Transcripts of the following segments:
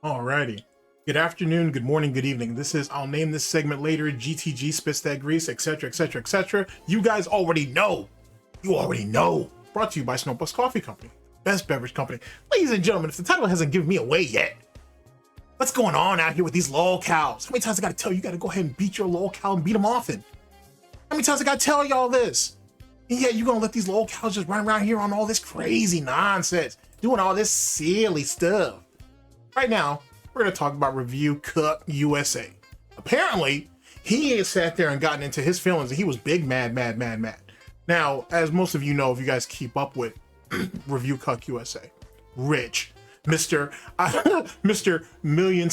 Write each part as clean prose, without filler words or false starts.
Alrighty. Good afternoon, good morning, good evening. This is, I'll name this segment later, GTG, Spits That Grease, etc., etc., etc. You guys already know. You already know. Brought to you by SnortBucks Coffee Company, best beverage company. Ladies and gentlemen, if the title hasn't given me away yet, what's going on out here with these lol cows? How many times I gotta tell you, you gotta go ahead and beat your lol cow and beat them often? How many times I gotta tell y'all this? And yeah, you're gonna let these lol cows just run around here on all this crazy nonsense, doing all this silly stuff. Right now, we're going to talk about ReviewTechUSA. Apparently, he had sat there and gotten into his feelings and he was big mad. Now, as most of you know, if you guys keep up with ReviewTechUSA, Rich, Mr. million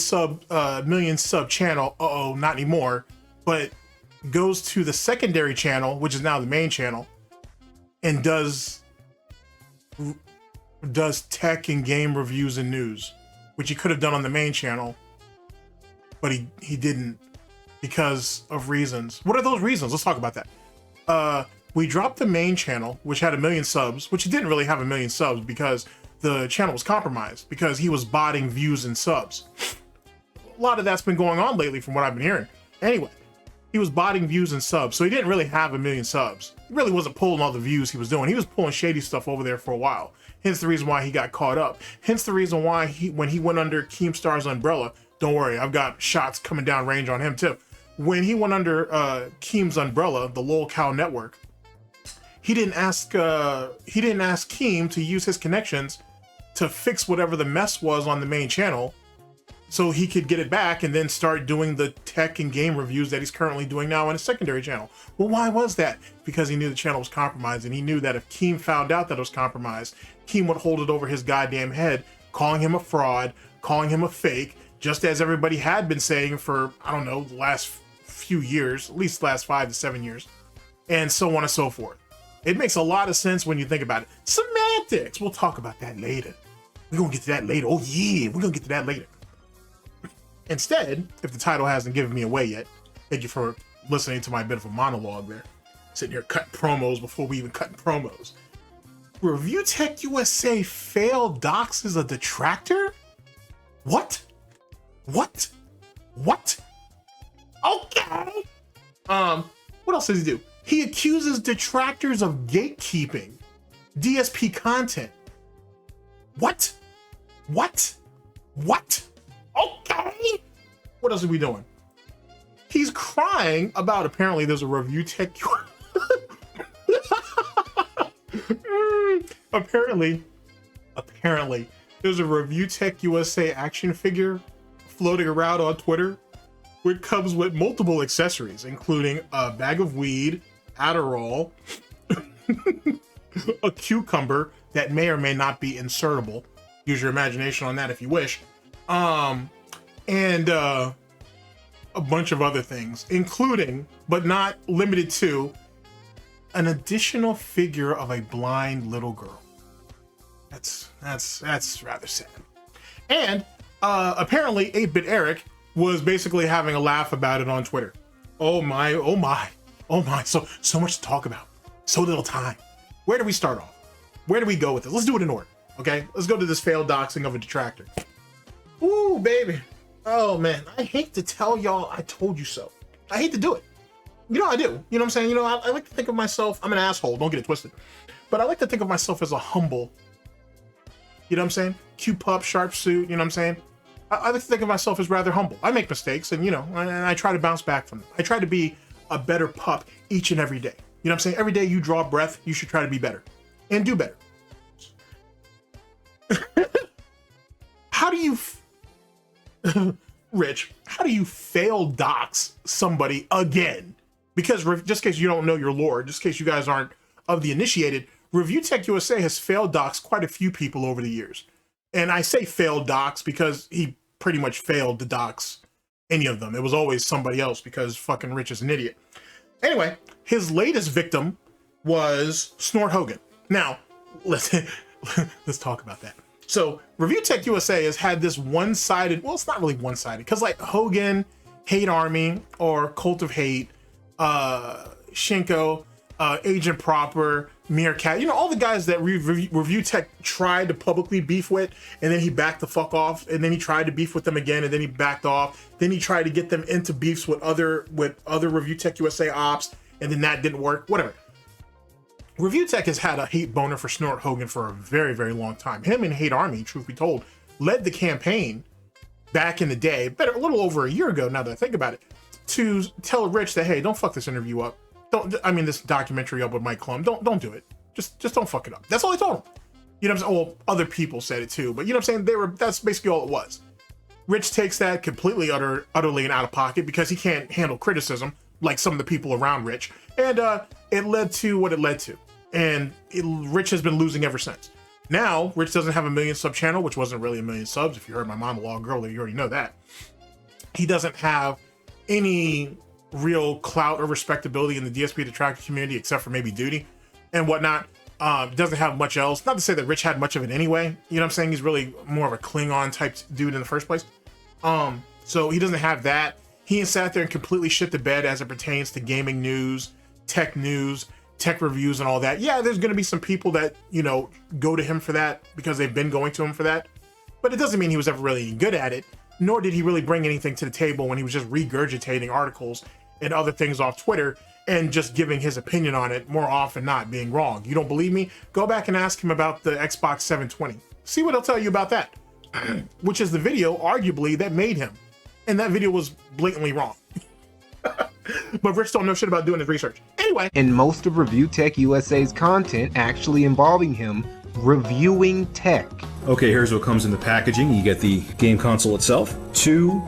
sub channel, not anymore, but goes to the secondary channel, which is now the main channel, and does tech and game reviews and news, which he could have done on the main channel, but he didn't because of reasons. What are those reasons? Let's talk about that. We dropped the main channel, which had 1 million subs, which he didn't really have 1 million subs because the channel was compromised because he was botting views and subs. A lot of that's been going on lately from what I've been hearing. Anyway, he was botting views and subs, so he didn't really have 1 million subs. He really wasn't pulling all the views he was doing. He was pulling shady stuff over there for a while. Hence the reason why he got caught up. Hence the reason why when he went under Keemstar's umbrella, don't worry, I've got shots coming down range on him too. When he went under Keem's umbrella, the Lol Cow network, he didn't ask Keem to use his connections to fix whatever the mess was on the main channel, so he could get it back and then start doing the tech and game reviews that he's currently doing now on his secondary channel. Well, why was that? Because he knew the channel was compromised, and he knew that if Keem found out that it was compromised, Keem would hold it over his goddamn head, calling him a fraud, calling him a fake, just as everybody had been saying for, I don't know, the last few years, at least the last 5 to 7 years, and so on and so forth. It makes a lot of sense when you think about it. Semantics! We'll talk about that later. We're gonna get to that later. Oh yeah, we're gonna get to that later. Instead, if the title hasn't given me away yet, thank you for listening to my bit of a monologue there. Sitting here cutting promos before we even cut promos. ReviewTechUSA failed Dox as a detractor? What? What? Okay. What else does he do? He accuses detractors of gatekeeping DSP content. What? Okay. What else are we doing? He's crying about, apparently there's a ReviewTech. apparently there's a ReviewTechUSA action figure floating around on Twitter, which comes with multiple accessories, including a bag of weed, Adderall, a cucumber that may or may not be insertable. Use your imagination on that if you wish. And a bunch of other things, including, but not limited to, an additional figure of a blind little girl. That's rather sad. And apparently 8-Bit Eric was basically having a laugh about it on Twitter. Oh my. So much to talk about. So little time. Where do we start off? Where do we go with this? Let's do it in order, okay? Let's go to this failed doxing of a detractor. Ooh, baby. Oh man, I hate to tell y'all I told you so. I hate to do it. You know I do. You know what I'm saying? You know, I like to think of myself, I'm an asshole, don't get it twisted. But I like to think of myself as a humble, you know what I'm saying? Cute pup, sharp suit, you know what I'm saying? I like to think of myself as rather humble. I make mistakes and, you know, and I try to bounce back from them. I try to be a better pup each and every day. You know what I'm saying? Every day you draw breath, you should try to be better and do better. How do you... Rich, how do you fail dox somebody again? Because just in case you don't know your lore, just in case you guys aren't of the initiated, ReviewTechUSA has failed dox quite a few people over the years. And I say failed dox because he pretty much failed to dox any of them. It was always somebody else because fucking Rich is an idiot. Anyway, his latest victim was Snort Hogan. Now, let's talk about that. So ReviewTechUSA has had this one-sided, well, it's not really one-sided, because like Hogan, Hate Army, or Cult of Hate, Shinko, Agent Proper, Meerkat, you know, all the guys that Review Tech tried to publicly beef with, and then he backed the fuck off, and then he tried to beef with them again, and then he backed off. Then he tried to get them into beefs with other ReviewTechUSA ops, and then that didn't work. Whatever. Review Tech has had a hate boner for Snort Hogan for a very, very long time. Him and Hate Army, truth be told, led the campaign back in the day, better a little over a year ago now that I think about it, to tell Rich that, hey, don't fuck this interview up. This documentary up with Mike Klum. Don't do it. Just don't fuck it up. That's all I told him. You know what I'm saying? Well, other people said it too, but you know what I'm saying? That's basically all it was. Rich takes that completely utterly and out of pocket because he can't handle criticism like some of the people around Rich. And it led to what it led to. And Rich has been losing ever since. Now, Rich doesn't have a 1 million sub channel, which wasn't really 1 million subs. If you heard my monologue earlier, you already know that. He doesn't have any real clout or respectability in the DSP detractor community, except for maybe duty and whatnot. Doesn't have much else. Not to say that Rich had much of it anyway. You know what I'm saying? He's really more of a Klingon type dude in the first place. So he doesn't have that. He sat there and completely shit the bed as it pertains to gaming news, tech reviews and all that. Yeah, there's going to be some people that, you know, go to him for that because they've been going to him for that. But it doesn't mean he was ever really good at it, nor did he really bring anything to the table when he was just regurgitating articles and other things off Twitter and just giving his opinion on it, more often not being wrong. You don't believe me? Go back and ask him about the Xbox 720. See what he'll tell you about that, which is the video, arguably, that made him. And that video was blatantly wrong. But Rich don't know shit about doing his research. Anyway. And most of ReviewTechUSA's content actually involving him reviewing tech. Okay, here's what comes in the packaging. You get the game console itself, 2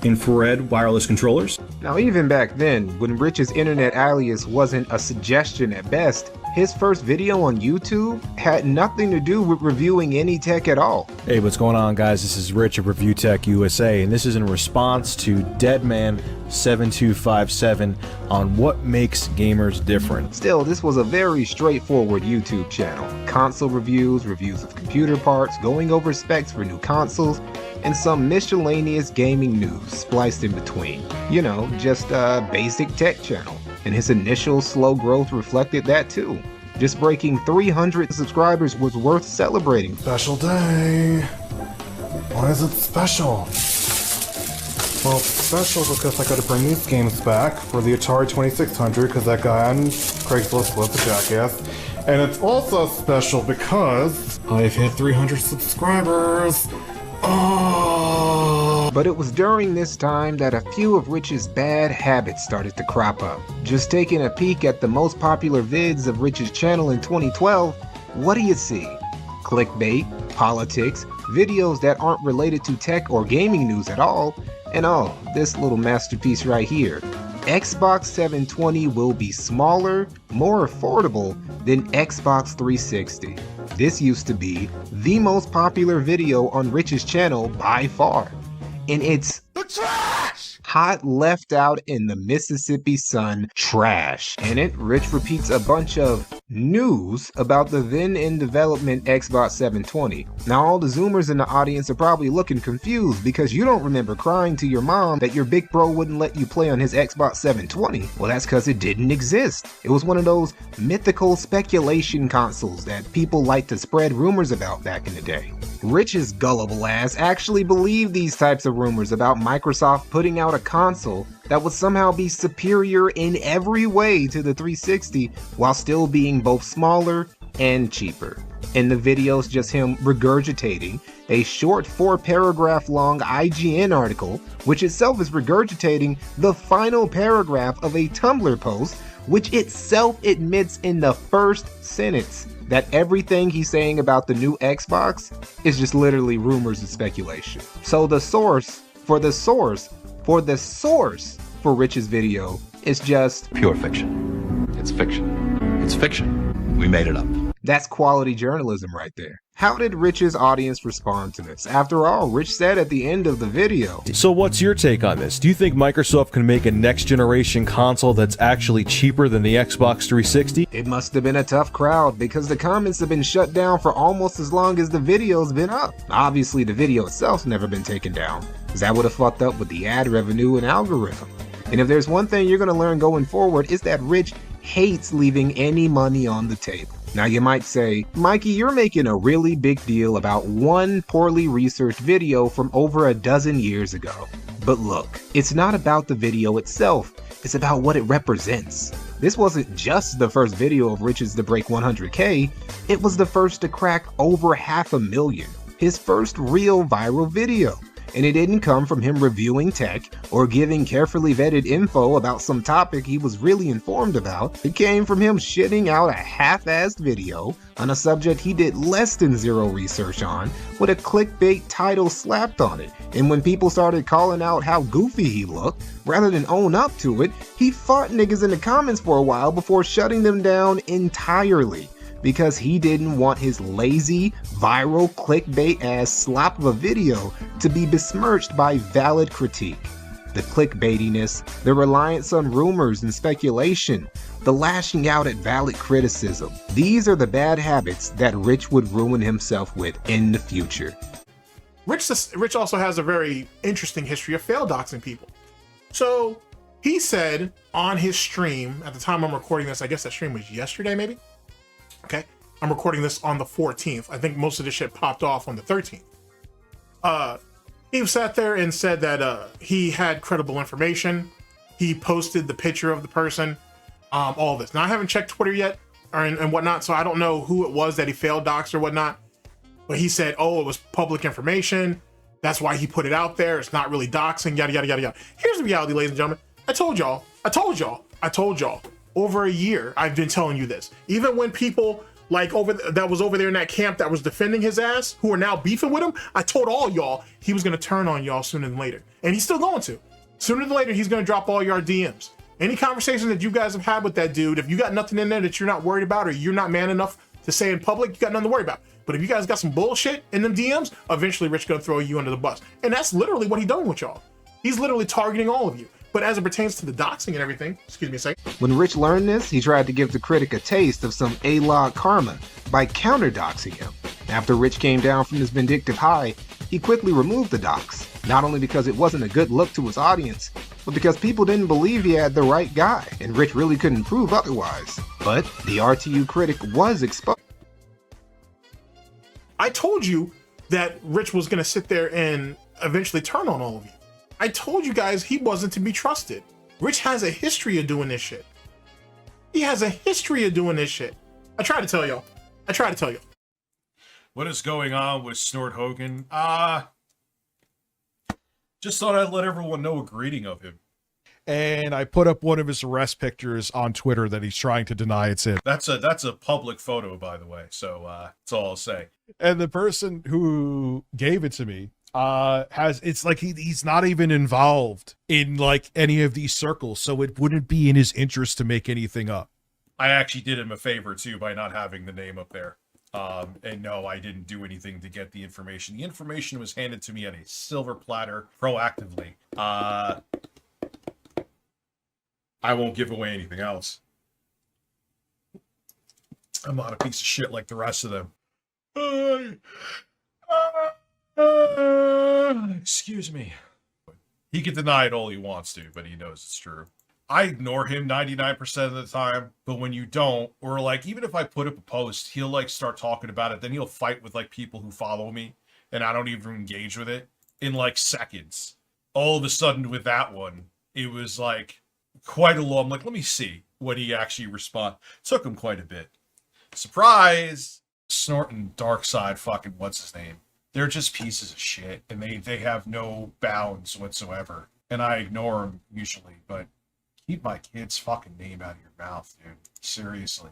infrared wireless controllers. Now, even back then, when Rich's internet alias wasn't a suggestion at best, his first video on YouTube had nothing to do with reviewing any tech at all. Hey, what's going on, guys? This is Rich of ReviewTechUSA, and this is in response to Deadman7257 on what makes gamers different. Still, this was a very straightforward YouTube channel. Console reviews, reviews of computer parts, going over specs for new consoles, and some miscellaneous gaming news spliced in between. You know, just a basic tech channel. And his initial slow growth reflected that too. Just breaking 300 subscribers was worth celebrating. Special day. Why is it special? Well, it's special because I gotta bring these games back for the Atari 2600 because that guy on Craigslist was a jackass. And it's also special because I've hit 300 subscribers. Oh. But it was during this time that a few of Rich's bad habits started to crop up. Just taking a peek at the most popular vids of Rich's channel in 2012, what do you see? Clickbait, politics, videos that aren't related to tech or gaming news at all, and oh, this little masterpiece right here. Xbox 720 will be smaller, more affordable than Xbox 360. This used to be the most popular video on Rich's channel by far. And it's the trash! Hot left out in the Mississippi sun trash. In it, Rich repeats a bunch of news about the then in development Xbox 720. Now all the Zoomers in the audience are probably looking confused because you don't remember crying to your mom that your big bro wouldn't let you play on his Xbox 720. Well, that's because it didn't exist. It was one of those mythical speculation consoles that people like to spread rumors about back in the day. Rich's gullible ass actually believed these types of rumors about Microsoft putting out a console that would somehow be superior in every way to the 360 while still being both smaller and cheaper. In the video's just him regurgitating a short 4-paragraph long IGN article, which itself is regurgitating the final paragraph of a Tumblr post, which itself admits in the first sentence that everything he's saying about the new Xbox is just literally rumors and speculation. So the source for Rich's video is just pure fiction. It's fiction. It's fiction. We made it up. That's quality journalism right there. How did Rich's audience respond to this? After all, Rich said at the end of the video. So what's your take on this? Do you think Microsoft can make a next generation console that's actually cheaper than the Xbox 360? It must have been a tough crowd because the comments have been shut down for almost as long as the video's been up. Obviously the video itself's never been taken down, because that would have fucked up with the ad revenue and algorithm. And if there's one thing you're going to learn going forward, is that Rich hates leaving any money on the table. Now you might say, Mikey, you're making a really big deal about one poorly researched video from over a dozen years ago. But look, it's not about the video itself, it's about what it represents. This wasn't just the first video of Rich's to break 100K, it was the first to crack over 500,000. His first real viral video. And it didn't come from him reviewing tech or giving carefully vetted info about some topic he was really informed about. It came from him shitting out a half-assed video on a subject he did less than zero research on with a clickbait title slapped on it. And when people started calling out how goofy he looked, rather than own up to it, he fought niggas in the comments for a while before shutting them down entirely. Because he didn't want his lazy, viral, clickbait-ass slop of a video to be besmirched by valid critique. The clickbaitiness, the reliance on rumors and speculation, the lashing out at valid criticism. These are the bad habits that Rich would ruin himself with in the future. Rich also has a very interesting history of fail doxing people. So he said on his stream, at the time I'm recording this, I guess that stream was yesterday maybe? Okay, I'm recording this on the 14th. I think most of the shit popped off on the 13th. He sat there and said that he had credible information. He posted the picture of the person, all this. Now I haven't checked Twitter yet and whatnot, so I don't know who it was that he failed doxed or whatnot. But he said, oh, it was public information. That's why he put it out there. It's not really doxing, yada, yada, yada, yada. Here's the reality, ladies and gentlemen. I told y'all. Over a year, I've been telling you this. Even when people like that was over there in that camp that was defending his ass, who are now beefing with him, I told all y'all he was gonna turn on y'all sooner than later. And he's still going to. Sooner than later, he's gonna drop all your DMs. Any conversation that you guys have had with that dude, if you got nothing in there that you're not worried about or you're not man enough to say in public, you got nothing to worry about. But if you guys got some bullshit in them DMs, eventually Rich gonna throw you under the bus. And that's literally what he's doing with y'all. He's literally targeting all of you. But as it pertains to the doxing and everything, excuse me a second. When Rich learned this, he tried to give the critic a taste of some A-log karma by counter-doxing him. After Rich came down from his vindictive high, he quickly removed the dox, not only because it wasn't a good look to his audience, but because people didn't believe he had the right guy, and Rich really couldn't prove otherwise. But the RTU critic was exposed. I told you that Rich was gonna sit there and eventually turn on all of you. I told you guys he wasn't to be trusted. Rich has a history of doing this shit. He has a history of doing this shit. I tried to tell y'all. What is going on with Snort Hogan? Just thought I'd let everyone know a greeting of him. And I put up one of his arrest pictures on Twitter that he's trying to deny it's him. That's a public photo, by the way, so that's all I'll say. And the person who gave it to me it's like he's not even involved in like any of these circles, so it wouldn't be in his interest to make anything up. I actually did him a favor too by not having the name up there. And no, I didn't do anything to get the information. The information was handed to me on a silver platter proactively. I won't give away anything else. I'm not a piece of shit like the rest of them. Excuse me. He can deny it all he wants to, but he knows it's true. I ignore him 99% of the time, but when you don't, or like even if I put up a post, he'll like start talking about it, then he'll fight with like people who follow me, and I don't even engage with it in like seconds. All of a sudden with that one, it was like quite a long, like let me see what he actually respond. Took him quite a bit. Surprise! Snort and Darkside fucking what's his name? They're just pieces of shit, and they have no bounds whatsoever. And I ignore them usually, but keep my kid's fucking name out of your mouth, dude. Seriously.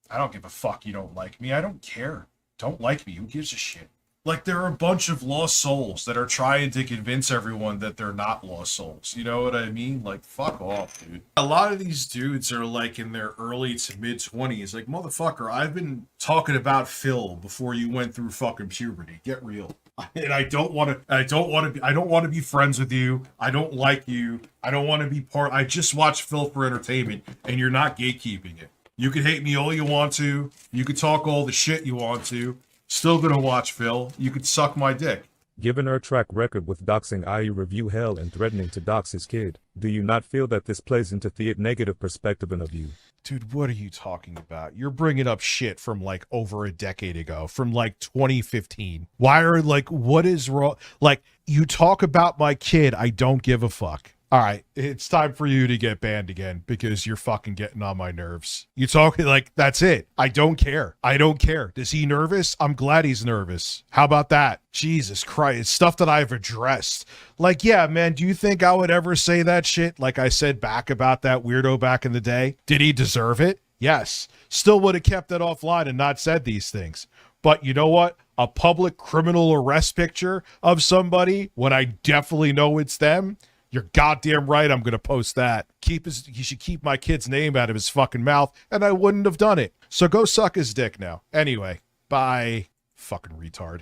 I don't give a fuck you don't like me. I don't care. Don't like me. Who gives a shit? Like, there are a bunch of lost souls that are trying to convince everyone that they're not lost souls. You know what I mean? Like, fuck off, dude. A lot of these dudes are, like, in their early to mid-20s. Like, motherfucker, I've been talking about Phil before you went through fucking puberty. Get real. And I don't want to be friends with you. I don't like you. I don't want to be I just watch Phil for entertainment, and you're not gatekeeping it. You can hate me all you want to. You can talk all the shit you want to. Still gonna watch Phil. You could suck my dick. Given her track record with doxing, i.e. review hell and threatening to dox his kid, do you not feel that this plays into the negative perspective of you? Dude, what are you talking about? You're bringing up shit from like over a decade ago, from like 2015. Why are like, what is wrong? Like, you talk about my kid, I don't give a fuck. All right, it's time for you to get banned again because you're fucking getting on my nerves. You talking like, that's it. I don't care. I don't care. Is he nervous? I'm glad he's nervous. How about that? Jesus Christ. It's stuff that I've addressed. Like, yeah, man, do you think I would ever say that shit like I said back about that weirdo back in the day? Did he deserve it? Yes. Still would have kept it offline and not said these things. But you know what? A public criminal arrest picture of somebody when I definitely know it's them, you're goddamn right I'm going to post that. He should keep my kid's name out of his fucking mouth, and I wouldn't have done it. So go suck his dick now. Anyway, bye. Fucking retard.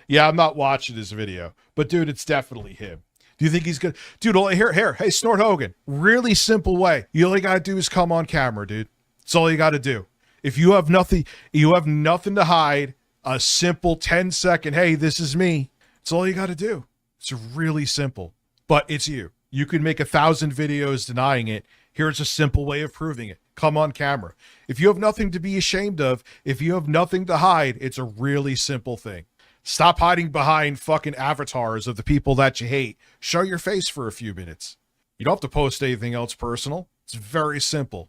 Yeah, I'm not watching this video, but dude, it's definitely him. Do you think he's good? Dude, here. Hey, Snort Hogan. Really simple way. You only got to do is come on camera, dude. That's all you got to do. If you have nothing to hide, a simple 10-second, hey, this is me. It's all you got to do. It's really simple, but it's you. You can make 1,000 videos denying it. Here's a simple way of proving it. Come on camera. If you have nothing to be ashamed of, if you have nothing to hide, it's a really simple thing. Stop hiding behind fucking avatars of the people that you hate. Show your face for a few minutes. You don't have to post anything else personal. It's very simple.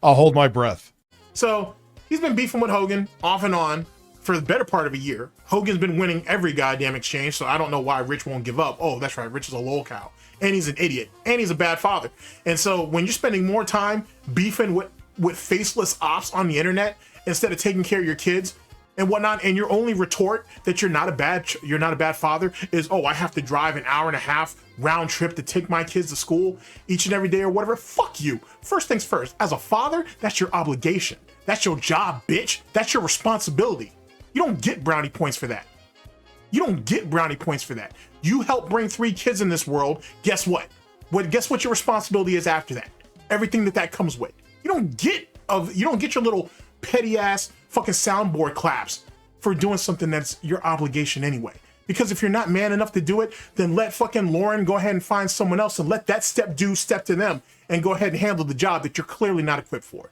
I'll hold my breath. So he's been beefing with Hogan off and on for the better part of a year. Hogan's been winning every goddamn exchange, so I don't know why Rich won't give up. Oh, that's right, Rich is a lol cow. And he's an idiot. And he's a bad father. And so when you're spending more time beefing with faceless ops on the internet instead of taking care of your kids and whatnot, and your only retort that you're not a bad father is, oh, I have to drive an hour and a half round trip to take my kids to school each and every day or whatever. Fuck you. First things first, as a father, that's your obligation. That's your job, bitch. That's your responsibility. You don't get brownie points for that. You don't get brownie points for that. You help bring 3 kids in this world. Guess what? Guess what your responsibility is after that? Everything that comes with. You don't get your little petty ass fucking soundboard claps for doing something that's your obligation anyway. Because if you're not man enough to do it, then let fucking Lauren go ahead and find someone else and let that step to them and go ahead and handle the job that you're clearly not equipped for.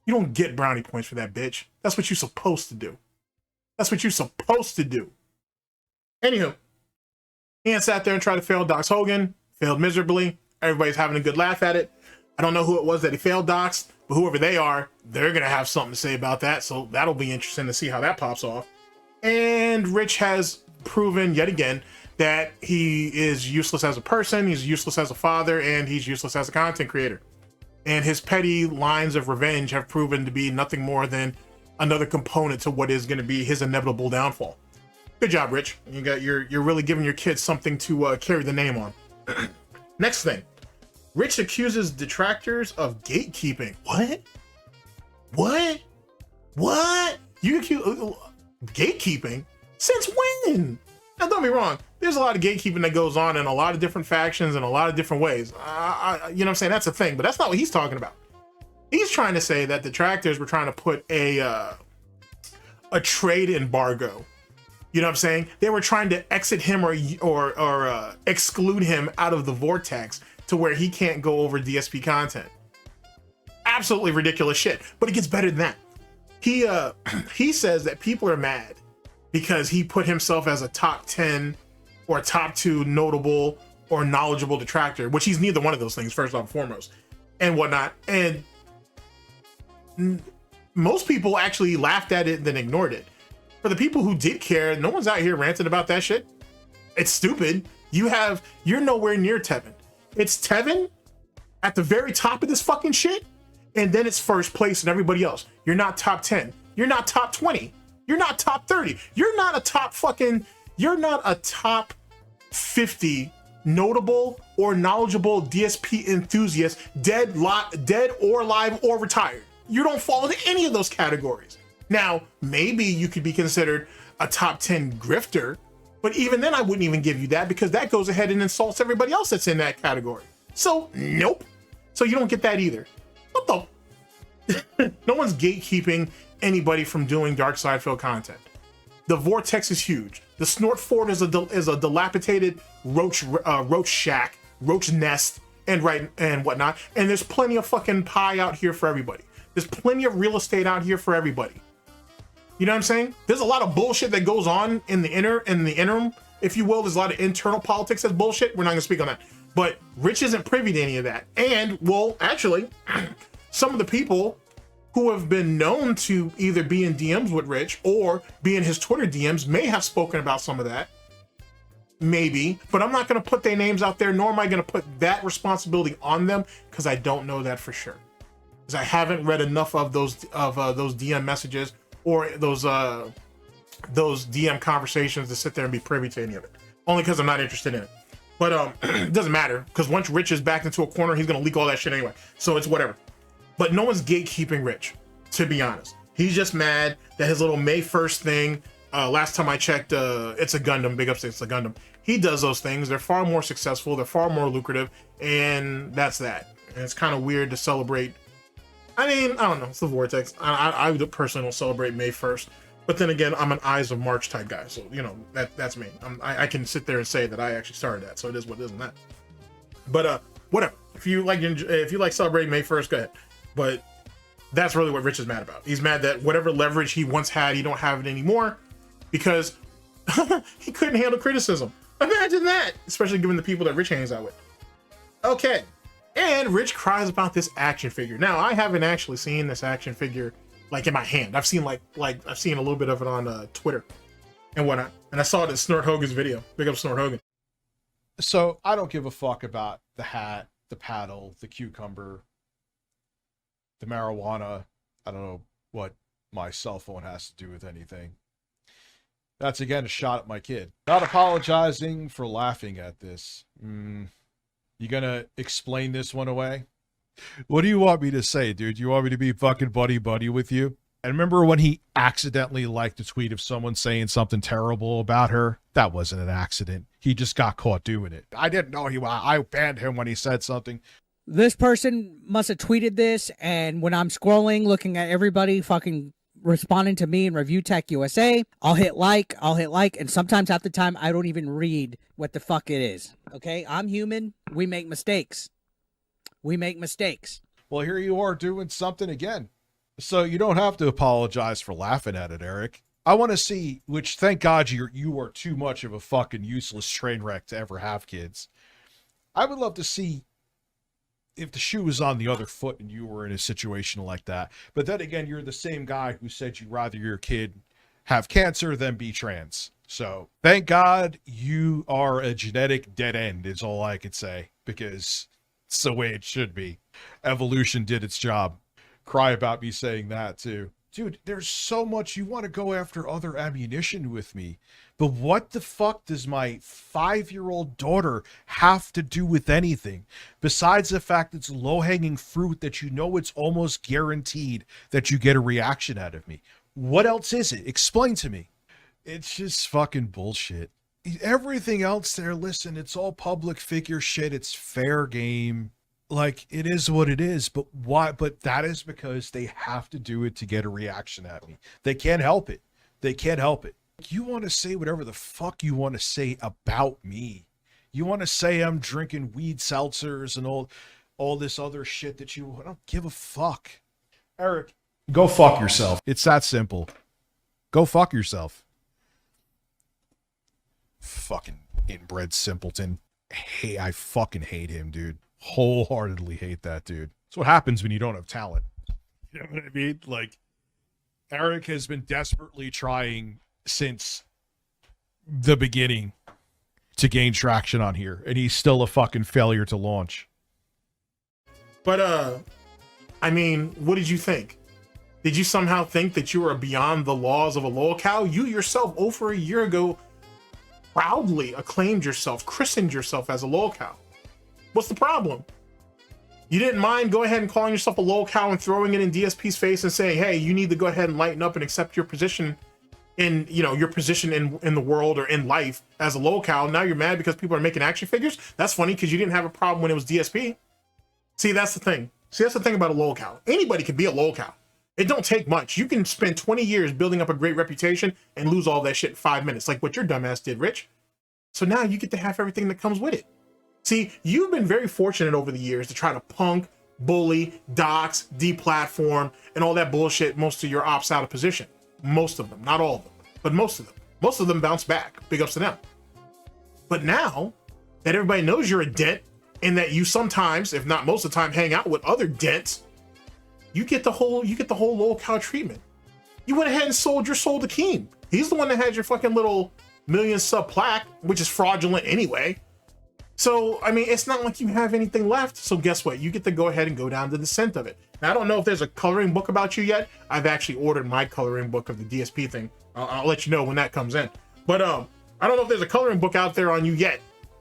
You don't get brownie points for that, bitch. That's what you're supposed to do. That's what you're supposed to do. Anywho, Ian sat there and tried to fail Dox Hogan, failed miserably. Everybody's having a good laugh at it. I don't know who it was that he failed Dox, but whoever they are, they're going to have something to say about that. So that'll be interesting to see how that pops off. And Rich has proven yet again that he is useless as a person, he's useless as a father, and he's useless as a content creator. And his petty lines of revenge have proven to be nothing more than another component to what is going to be his inevitable downfall. Good job, Rich. You're really giving your kids something to carry the name on. Next thing, Rich accuses detractors of gatekeeping. What? You accuse gatekeeping? Since when? Now, don't be wrong. There's a lot of gatekeeping that goes on in a lot of different factions and a lot of different ways. You know what I'm saying? That's a thing, but that's not what he's talking about. He's trying to say that detractors were trying to put a trade embargo. You know what I'm saying? They were trying to exit him or exclude him out of the vortex to where he can't go over DSP content. Absolutely ridiculous shit. But it gets better than that. He says that people are mad because he put himself as a top 10 or top 2 notable or knowledgeable detractor, which he's neither one of those things, first and foremost, and whatnot. And most people actually laughed at it and then ignored it. For the people who did care, no one's out here ranting about that shit. It's stupid. You're nowhere near Tevin. It's Tevin at the very top of this fucking shit, and then it's first place and everybody else. You're not top 10. You're not top 20. You're not top 30. You're not a top 50 notable or knowledgeable DSP enthusiast, dead or alive or retired. You don't fall into any of those categories. Now, maybe you could be considered a top 10 grifter, but even then I wouldn't even give you that because that goes ahead and insults everybody else that's in that category. So, nope. So you don't get that either. What the? No one's gatekeeping anybody from doing dark side fill content. The vortex is huge. The Snort Fort is a dilapidated roach shack, roach nest, and whatnot. And there's plenty of fucking pie out here for everybody. There's plenty of real estate out here for everybody. You know what I'm saying? There's a lot of bullshit that goes on in the interim, if you will. There's a lot of internal politics that's bullshit. We're not gonna speak on that. But Rich isn't privy to any of that. And, well, actually, some of the people who have been known to either be in DMs with Rich or be in his Twitter DMs may have spoken about some of that. Maybe. But I'm not going to put their names out there, nor am I going to put that responsibility on them, because I don't know that for sure. Because I haven't read enough of those DM messages or those DM conversations to sit there and be privy to any of it. Only because I'm not interested in it. But it doesn't matter, because once Rich is backed into a corner, he's going to leak all that shit anyway. So it's whatever. But no one's gatekeeping Rich, to be honest. He's just mad that his little May 1st thing, last time I checked, it's a Gundam, big ups, it's a Gundam. He does those things. They're far more successful. They're far more lucrative. And that's that. And it's kind of weird to celebrate. I mean, I don't know. It's the Vortex. I personally don't celebrate May 1st. But then again, I'm an Eyes of March type guy. So, you know, that's me. I can sit there and say that I actually started that. So it is what it is and that. But whatever. If you like celebrating May 1st, go ahead. But that's really what Rich is mad about. He's mad that whatever leverage he once had, he don't have it anymore because he couldn't handle criticism. Imagine that, especially given the people that Rich hangs out with. Okay, and Rich cries about this action figure. Now, I haven't actually seen this action figure like in my hand. I've seen I've seen a little bit of it on Twitter and whatnot, and I saw it in Snort Hogan's video. Big up Snort Hogan. So I don't give a fuck about the hat, the paddle, the cucumber, the marijuana. I don't know what my cell phone has to do with anything. That's again a shot at my kid. Not apologizing for laughing at this. You gonna explain this one away? What do you want me to say, dude? You want me to be fucking buddy with you? And remember when he accidentally liked a tweet of someone saying something terrible about her? That wasn't an accident. He just got caught doing it. I didn't know I banned him when he said something. This person must have tweeted this, and when I'm scrolling, looking at everybody fucking responding to me in ReviewTechUSA, I'll hit like, and sometimes half the time I don't even read what the fuck it is. Okay? I'm human. We make mistakes. Well, here you are doing something again. So you don't have to apologize for laughing at it, Eric. I want to see, which thank God you are too much of a fucking useless train wreck to ever have kids. I would love to see if the shoe was on the other foot and you were in a situation like that. But then again, you're the same guy who said you'd rather your kid have cancer than be trans. So thank God you are a genetic dead end is all I could say, because it's the way it should be. Evolution did its job. Cry about me saying that too. Dude, there's so much. You want to go after other ammunition with me, but what the fuck does my 5-year-old daughter have to do with anything besides the fact it's low-hanging fruit that you know it's almost guaranteed that you get a reaction out of me? What else is it? Explain to me. It's just fucking bullshit. Everything else there, listen, it's all public figure shit. It's fair game. Like, it is what it is, but why? But that is because they have to do it to get a reaction at me. They can't help it. They can't help it. You want to say whatever the fuck you want to say about me. You want to say I'm drinking weed seltzers and all this other shit that I don't give a fuck. Eric, go fuck yourself. It's that simple. Go fuck yourself. Fucking inbred simpleton. Hey, I fucking hate him, dude. Wholeheartedly hate that dude. That's what happens when you don't have talent. You know what I mean? Like, Eric has been desperately trying since the beginning to gain traction on here, and he's still a fucking failure to launch. But I mean, what did you think? Did you somehow think that you were beyond the laws of a lolcow? You yourself over a year ago proudly acclaimed yourself, christened yourself as a lolcow. What's the problem? You didn't mind go ahead and calling yourself a lolcow and throwing it in DSP's face and saying, hey, you need to go ahead and lighten up and accept your position in, you know, your position in the world or in life as a lolcow. Now you're mad because people are making action figures? That's funny because you didn't have a problem when it was DSP. See, that's the thing. See, that's the thing about a lolcow. Anybody can be a lolcow. It don't take much. You can spend 20 years building up a great reputation and lose all that shit in 5 minutes, like what your dumbass did, Rich. So now you get to have everything that comes with it. See, you've been very fortunate over the years to try to punk, bully, dox, deplatform, and all that bullshit most of your ops out of position. Most of them, not all of them, but most of them. Most of them bounce back. Big ups to them. But now that everybody knows you're a dent and that you sometimes, if not most of the time, hang out with other dents, you get the whole lol cow treatment. You went ahead and sold your soul to Keem. He's the one that had your fucking little million sub plaque, which is fraudulent anyway. So, I mean, it's not like you have anything left. So guess what? You get to go ahead and go down to the scent of it. Now, I don't know if there's a coloring book about you yet. I've actually ordered my coloring book of the DSP thing. I'll let you know when that comes in. But I don't know if there's a coloring book out there on you yet.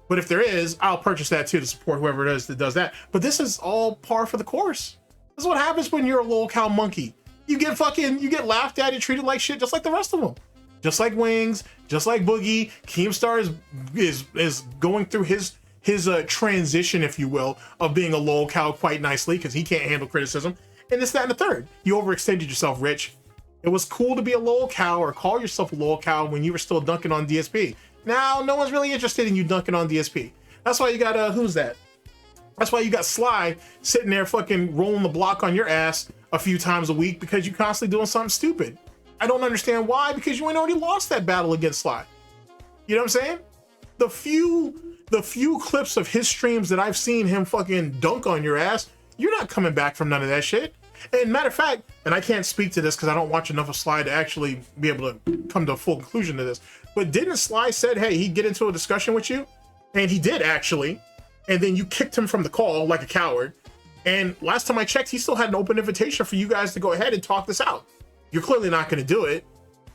But if there is, I'll purchase that too to support whoever it is that does that. But this is all par for the course. This is what happens when you're a lol cow monkey. You get laughed at and treated like shit just like the rest of them. Just like Wings, just like Boogie. Keemstar is going through his transition, if you will, of being a lol cow quite nicely because he can't handle criticism. And this, that, and the third. You overextended yourself, Rich. It was cool to be a lol cow or call yourself a lol cow when you were still dunking on DSP. Now, no one's really interested in you dunking on DSP. That's why you got, who's that? That's why you got Sly sitting there fucking rolling the block on your ass a few times a week because you're constantly doing something stupid. I don't understand why, because you ain't already lost that battle against Sly. You know what I'm saying? The few clips of his streams that I've seen him fucking dunk on your ass, you're not coming back from none of that shit. And matter of fact, and I can't speak to this because I don't watch enough of Sly to actually be able to come to a full conclusion to this, but didn't Sly said, hey, he'd get into a discussion with you? And he did actually. And then you kicked him from the call like a coward. And last time I checked, he still had an open invitation for you guys to go ahead and talk this out. You're clearly not going to do it.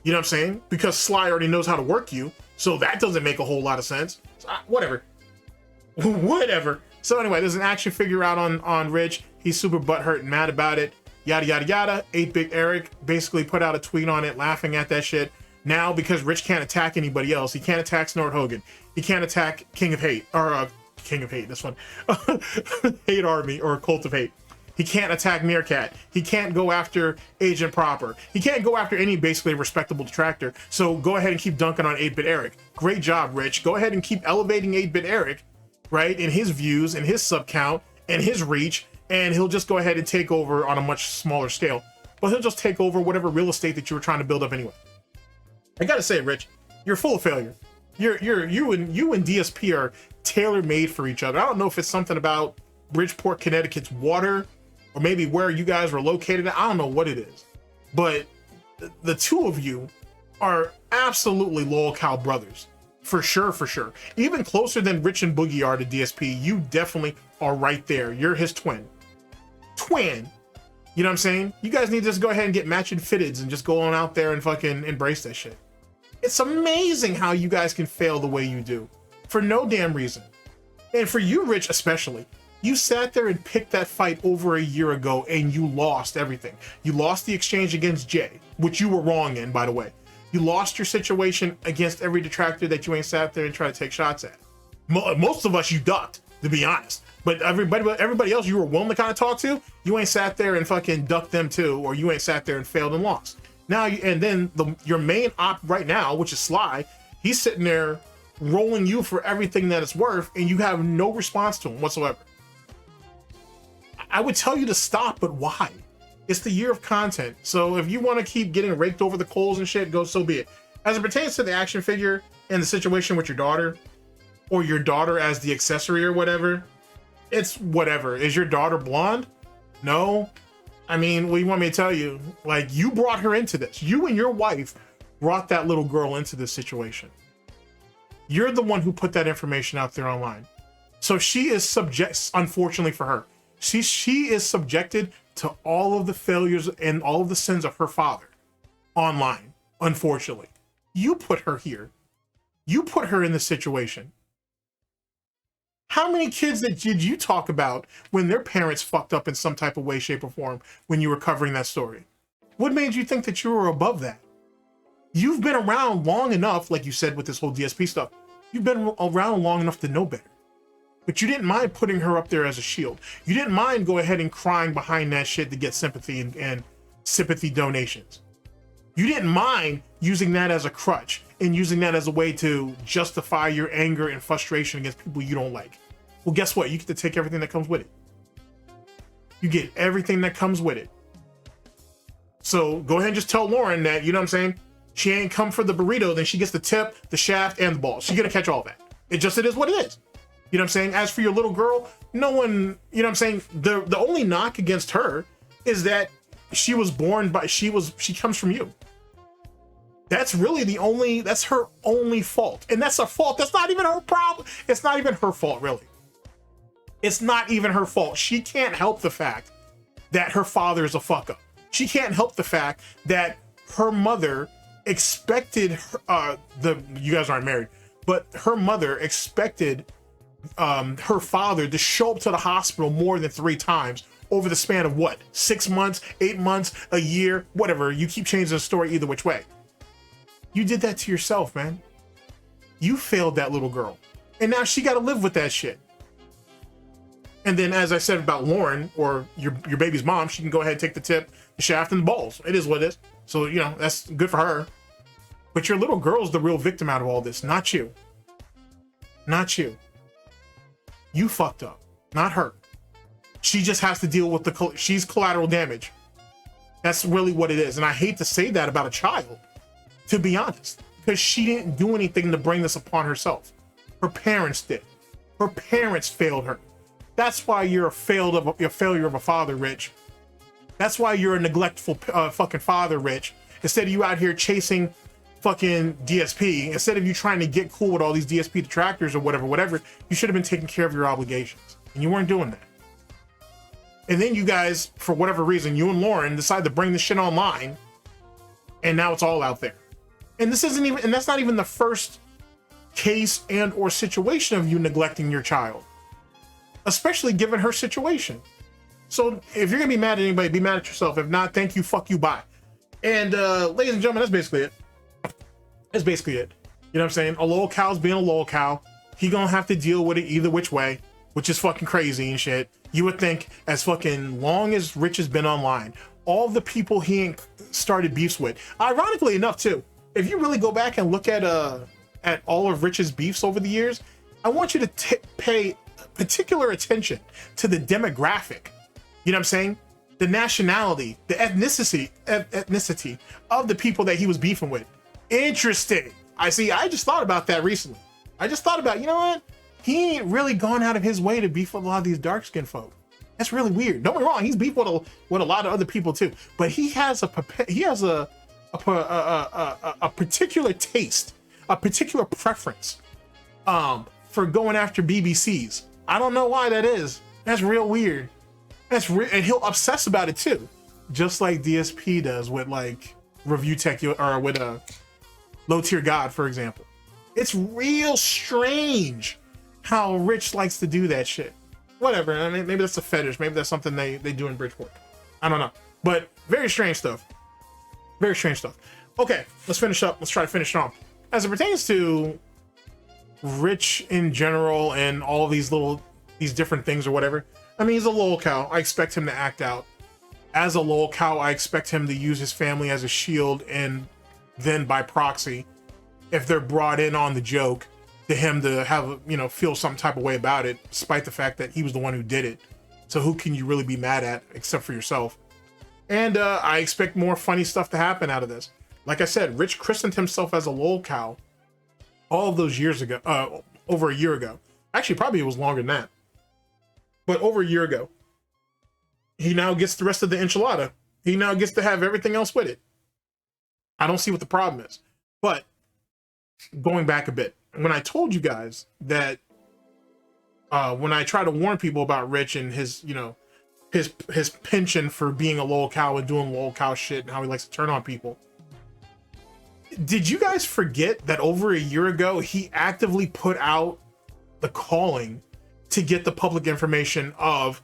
You know what I'm saying? Because Sly already knows how to work you. So that doesn't make a whole lot of sense. So, whatever. Whatever. So anyway, there's an action figure out on Rich. He's super butthurt and mad about it. Yada, yada, yada. 8-Bit Eric basically put out a tweet on it laughing at that shit. Now, because Rich can't attack anybody else, he can't attack Snort Hogan. He can't attack King of Hate. Or King of Hate, this one. Hate Army or Cult of Hate. He can't attack Meerkat. He can't go after Agent Proper. He can't go after any basically respectable detractor. So go ahead and keep dunking on 8-Bit Eric. Great job, Rich. Go ahead and keep elevating 8-Bit Eric, right? In his views and his sub count and his reach. And he'll just go ahead and take over on a much smaller scale. But he'll just take over whatever real estate that you were trying to build up anyway. I gotta say, Rich, you're full of failure. You and DSP are tailor-made for each other. I don't know if it's something about Bridgeport, Connecticut's water, or maybe where you guys were located. I don't know what it is, but the two of you are absolutely lol cow brothers, for sure, for sure. Even closer than Rich and Boogie are to DSP. You definitely are right there. You're his twin. You know what I'm saying? You guys need to just go ahead and get matching fitteds and just go on out there and fucking embrace that shit. It's amazing how you guys can fail the way you do for no damn reason. And for you, Rich, especially, you sat there and picked that fight over a year ago and you lost everything. You lost the exchange against Jay, which you were wrong in, by the way. You lost your situation against every detractor that you ain't sat there and tried to take shots at. Most of us you ducked, to be honest. But everybody else you were willing to kind of talk to, you ain't sat there and fucking ducked them too, or you ain't sat there and failed and lost. Now, and then your main op right now, which is Sly, he's sitting there rolling you for everything that it's worth, and you have no response to him whatsoever. I would tell you to stop, but why? It's the year of content. So if you want to keep getting raked over the coals and shit, go so be it. As it pertains to the action figure and the situation with your daughter, or your daughter as the accessory or whatever, it's whatever. Is your daughter blonde? No. I mean, what do you want me to tell you? Like, you brought her into this. You and your wife brought that little girl into this situation. You're the one who put that information out there online. So she is unfortunately for her, she is subjected to all of the failures and all of the sins of her father online, unfortunately. You put her here. You put her in this situation. How many kids did you talk about when their parents fucked up in some type of way, shape, or form when you were covering that story? What made you think that you were above that? You've been around long enough, like you said with this whole DSP stuff, you've been around long enough to know better. But you didn't mind putting her up there as a shield. You didn't mind go ahead and crying behind that shit to get sympathy and sympathy donations. You didn't mind using that as a crutch and using that as a way to justify your anger and frustration against people you don't like. Well, guess what? You get to take everything that comes with it. You get everything that comes with it. So go ahead and just tell Lauren that, you know what I'm saying? She ain't come for the burrito, then she gets the tip, the shaft, and the balls. She's gonna catch all that. It is what it is. You know what I'm saying? As for your little girl, no one, you know what I'm saying? The only knock against her is that she was born by, she comes from you. That's really that's her only fault. And that's a fault. That's not even her problem. It's not even her fault, really. It's not even her fault. She can't help the fact that her father is a fuck up. She can't help the fact that her mother expected you guys aren't married, but her mother expected her father to show up to the hospital more than 3 times over the span of what? 6 months, 8 months, a year, whatever. You keep changing the story either which way. You did that to yourself, man. You failed that little girl. And now she got to live with that shit. And then, as I said about Lauren, or your baby's mom, she can go ahead and take the tip, the shaft, and the balls. It is what it is. So, you know, that's good for her. But your little girl's the real victim out of all this, not you. Not you. You fucked up, not her. She just has to deal with she's collateral damage. That's really what it is. And I hate to say that about a child, to be honest, because she didn't do anything to bring this upon herself. Her parents did. Her parents failed her. That's why you're a failure of a father, Rich. That's why you're a neglectful fucking father, Rich. Instead of you out here chasing fucking DSP, instead of you trying to get cool with all these DSP detractors or whatever, you should have been taking care of your obligations. And you weren't doing that. And then you guys, for whatever reason, you and Lauren decide to bring this shit online, and now it's all out there. And this isn't even, and that's not even the first case and or situation of you neglecting your child, especially given her situation. So if you're gonna be mad at anybody, be mad at yourself. If not, thank you, fuck you, bye. And ladies and gentlemen, that's basically it. That's basically it. You know what I'm saying? A lol cow's being a lol cow. He gonna have to deal with it either which way, which is fucking crazy and shit. You would think as fucking long as Rich has been online, all the people he ain't started beefs with, ironically enough too, if you really go back and look at all of Rich's beefs over the years, I want you to pay particular attention to the demographic. You know what I'm saying? The nationality, the ethnicity of the people that he was beefing with. Interesting. I just thought about that recently. I just thought about, you know what? He ain't really gone out of his way to beef with a lot of these dark-skinned folk. That's really weird. Don't get me wrong, he's beefed with a lot of other people too. But he has a particular taste, a particular preference for going after BBCs. I don't know why that is. That's real weird. That's real, and he'll obsess about it too, just like DSP does with like ReviewTech or with Low Tier God, for example. It's real strange how Rich likes to do that shit. Whatever. I mean, maybe that's a fetish. Maybe that's something they do in Bridgeport. I don't know. But very strange stuff. Very strange stuff. Okay, let's finish up. Let's try to finish it off. As it pertains to Rich in general and all of these different things or whatever, I mean, he's a lol cow. I expect him to act out. As a lol cow, I expect him to use his family as a shield, and then by proxy, if they're brought in on the joke, to him to have, you know, feel some type of way about it, despite the fact that he was the one who did it. So who can you really be mad at except for yourself? And I expect more funny stuff to happen out of this. Like I said, Rich christened himself as a lol cow all of those years ago, over a year ago. Actually, probably it was longer than that. But over a year ago. He now gets the rest of the enchilada. He now gets to have everything else with it. I don't see what the problem is. But going back a bit, when I told you guys that when I try to warn people about Rich and his, you know, his penchant for being a lol cow and doing lol cow shit and how he likes to turn on people, did you guys forget that over a year ago he actively put out the calling to get the public information of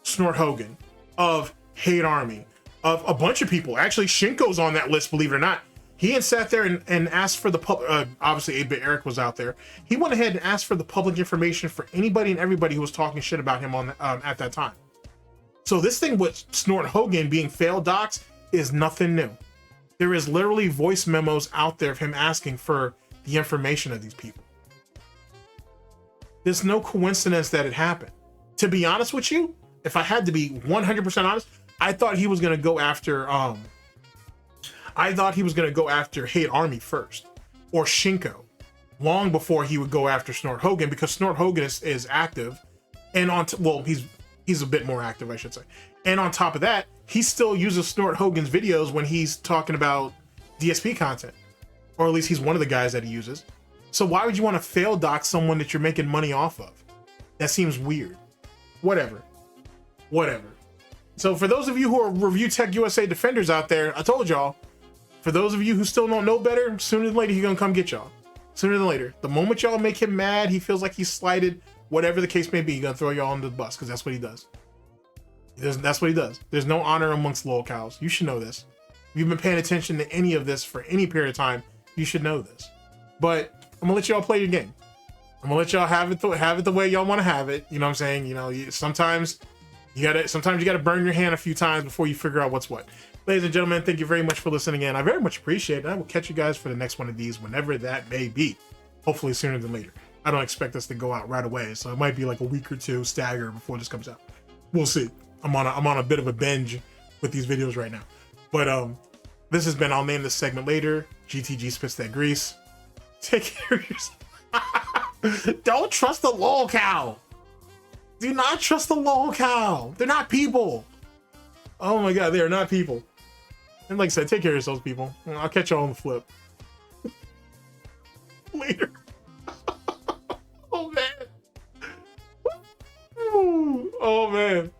Snort Hogan, of Hate Army, of a bunch of people? Actually, Shinko's on that list, believe it or not. He had sat there and asked for the public. Obviously, 8-Bit Eric was out there. He went ahead and asked for the public information for anybody and everybody who was talking shit about him on at that time. So this thing with Snort Hogan being failed docs is nothing new. There is literally voice memos out there of him asking for the information of these people. There's no coincidence that it happened. To be honest with you, if I had to be 100% honest, I thought he was gonna go after Hate Army first, or Shinko, long before he would go after Snort Hogan, because Snort Hogan is active, and he's a bit more active, I should say. And on top of that, he still uses Snort Hogan's videos when he's talking about DSP content, or at least he's one of the guys that he uses. So why would you want to fail dox someone that you're making money off of? That seems weird. Whatever. So for those of you who are ReviewTechUSA defenders out there, I told y'all, for those of you who still don't know better, sooner than later he's gonna come get y'all. Sooner than later. The moment y'all make him mad, he feels like he's slighted, whatever the case may be, he's gonna throw y'all under the bus, because that's what he does. That's what he does. There's no honor amongst lol cows. You should know this. If you've been paying attention to any of this for any period of time, you should know this. But I'm gonna let y'all play your game. I'm gonna let y'all have it the way y'all want to have it. You know what I'm saying? You know, sometimes you gotta burn your hand a few times before you figure out what's what. Ladies and gentlemen, thank you very much for listening in. I very much appreciate it. I will catch you guys for the next one of these, whenever that may be. Hopefully sooner than later. I don't expect this to go out right away, so it might be like a week or two stagger before this comes out. We'll see. I'm on a bit of a binge with these videos right now. But this has been, I'll name this segment later, GTG Spits That Grease. Take care of yourself. Don't trust the lol cow. Do not trust the lol cow. They're not people. Oh my god, they are not people. And like I said, take care of yourselves, people. I'll catch y'all on the flip. Later. Oh man. Oh man.